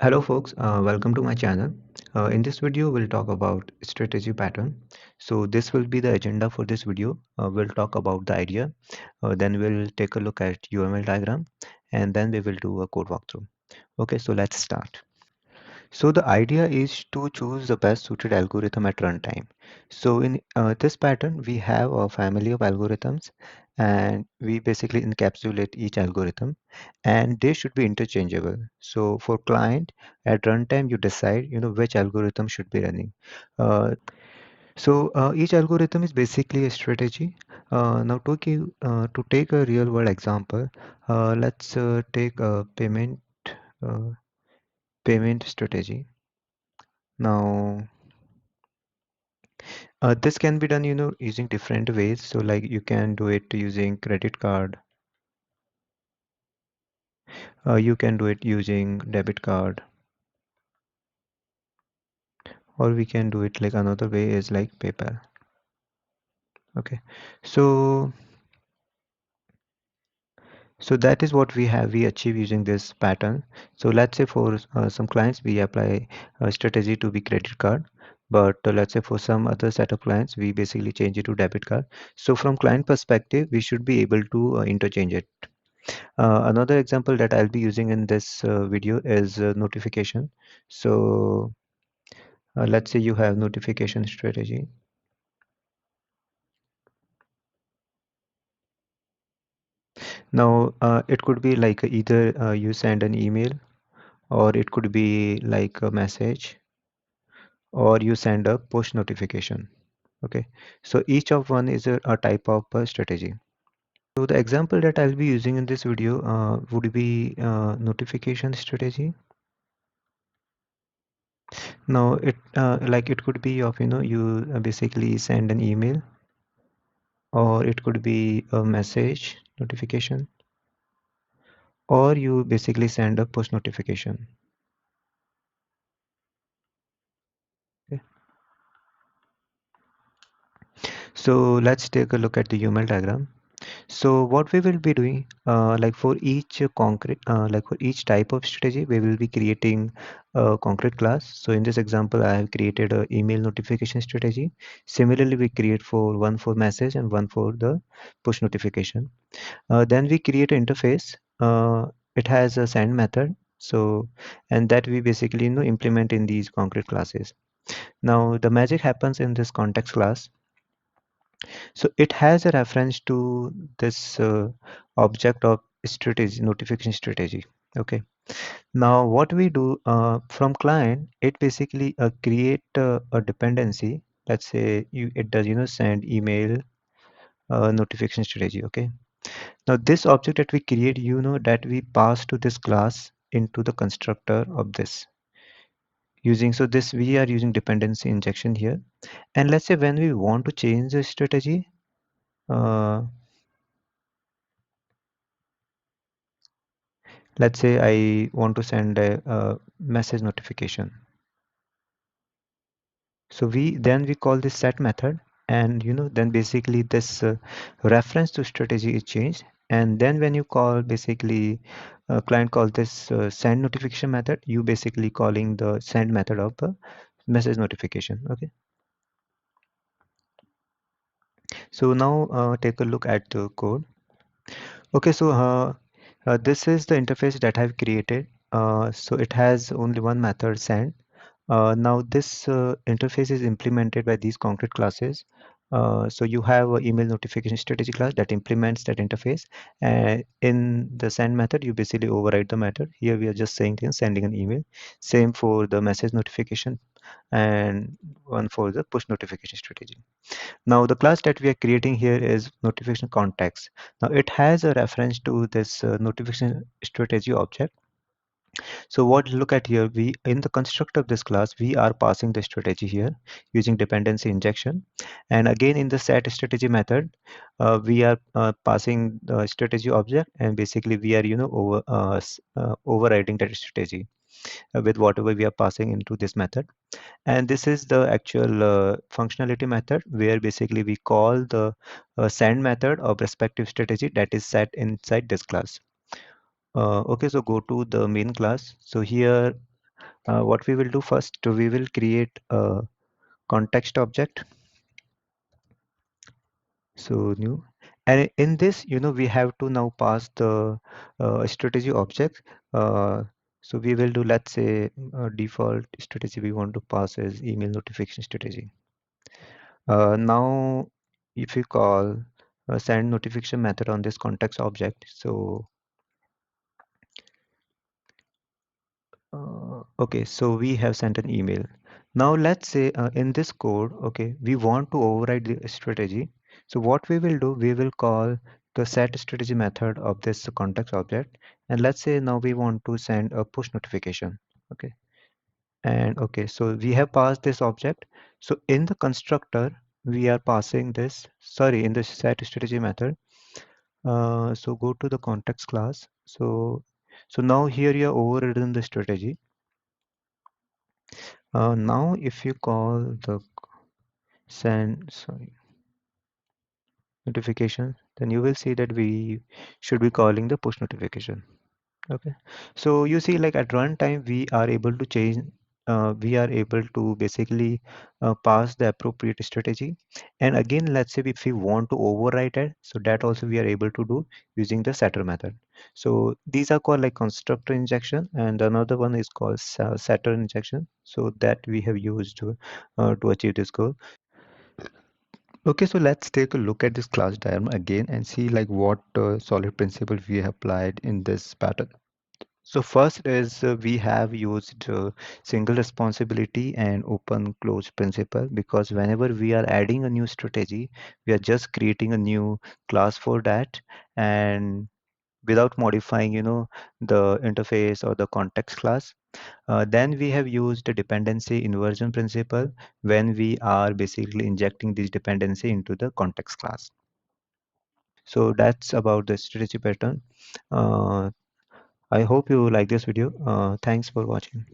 Hello folks, welcome to my channel. In this video, we'll talk about strategy pattern. So this will be the agenda for this video. We'll talk about the idea, then we'll take a look at UML diagram, and then we will do a code walkthrough. Okay, so let's start. So the idea is to choose the best suited algorithm at runtime. So in this pattern, we have a family of algorithms and we basically encapsulate each algorithm and they should be interchangeable. So for client at runtime, you decide, which algorithm should be running. Each algorithm is basically a strategy. To take a real world example, let's take a uh, payment strategy. Now, this can be done, using different ways. So like you can do it using credit card, you can do it using debit card, or we can do it like another way is like PayPal. Okay, so so that is what we achieve using this pattern. So let's say for some clients we apply a strategy to be credit card, but let's say for some other set of clients we basically change it to debit card. So from client perspective, we should be able to interchange it. Another example that I'll be using in this video is notification. So let's say you have notification strategy. Now it could be like either you send an email, or it could be like a message, or you send a push notification. Okay, so each of one is a type of strategy. So the example that I'll be using in this video would be notification strategy. Now it could be of you basically send an email, or it could be a message notification, or you basically send a push notification. Okay. So let's take a look at the UML diagram. So what we will be doing, like for each like for each type of strategy, we will be creating a concrete class. So in this example, I have created a email notification strategy. Similarly, we create one for message and one for the push notification. Then we create an interface. It has a send method. So, and that we basically implement in these concrete classes. Now the magic happens in this context class. So it has a reference to this object of strategy, notification strategy. Okay. Now what we do from client, it basically create a dependency. Let's say it does send email notification strategy. Okay. Now this object that we create, that we pass to this class into the constructor of this using, so this we are using dependency injection here. And let's say when we want to change the strategy, uh, let's say I want to send a message notification. So we call this set method, and then basically this reference to strategy is changed. And then when you call basically client call this send notification method, you basically calling the send method of the message notification. Okay. So now take a look at the code. Okay, so this is the interface that I've created. So it has only one method send. Now this interface is implemented by these concrete classes. So you have an email notification strategy class that implements that interface. In the send method, you basically override the method. Here we are just saying sending an email. Same for the message notification, and one for the push notification strategy. Now the class that we are creating here is notification context. Now it has a reference to this notification strategy object. So what look at here, we in the constructor of this class, we are passing the strategy here using dependency injection. And again in the set strategy method, we are passing the strategy object, and basically we are overriding that strategy with whatever we are passing into this method. And this is the actual functionality method, where basically we call the send method of respective strategy that is set inside this class. Okay, so go to the main class. So here What we will do first, we will create a context object. So new, and in this, we have to now pass the strategy object. Uh, so we will do, let's say, default strategy we want to pass as email notification strategy. Now, if you call send notification method on this context object, so okay, so we have sent an email. Now let's say in this code, okay, we want to override the strategy. So what we will do, we will call the set strategy method of this context object. And let's say now we want to send a push notification. Okay. And okay, so we have passed this object. So in the constructor, we are passing this, sorry, in the set strategy method. So go to the context class. So now here you are overridden the strategy. Now if you call the send, sorry, notification, then you will see that we should be calling the push notification. Okay. So you see, like at runtime, we are able to change, we are able to basically pass the appropriate strategy. And again, let's say if we want to overwrite it, so that also we are able to do using the setter method. So these are called like constructor injection, and another one is called setter injection. So that we have used to achieve this goal. Okay, so let's take a look at this class diagram again and see like what solid principle we have applied in this pattern. So first is we have used single responsibility and open close principle, because whenever we are adding a new strategy, we are just creating a new class for that, and without modifying, the interface or the context class. Then we have used the dependency inversion principle when we are basically injecting this dependency into the context class. So that's about the strategy pattern. Uh, I hope you like this video. Thanks for watching.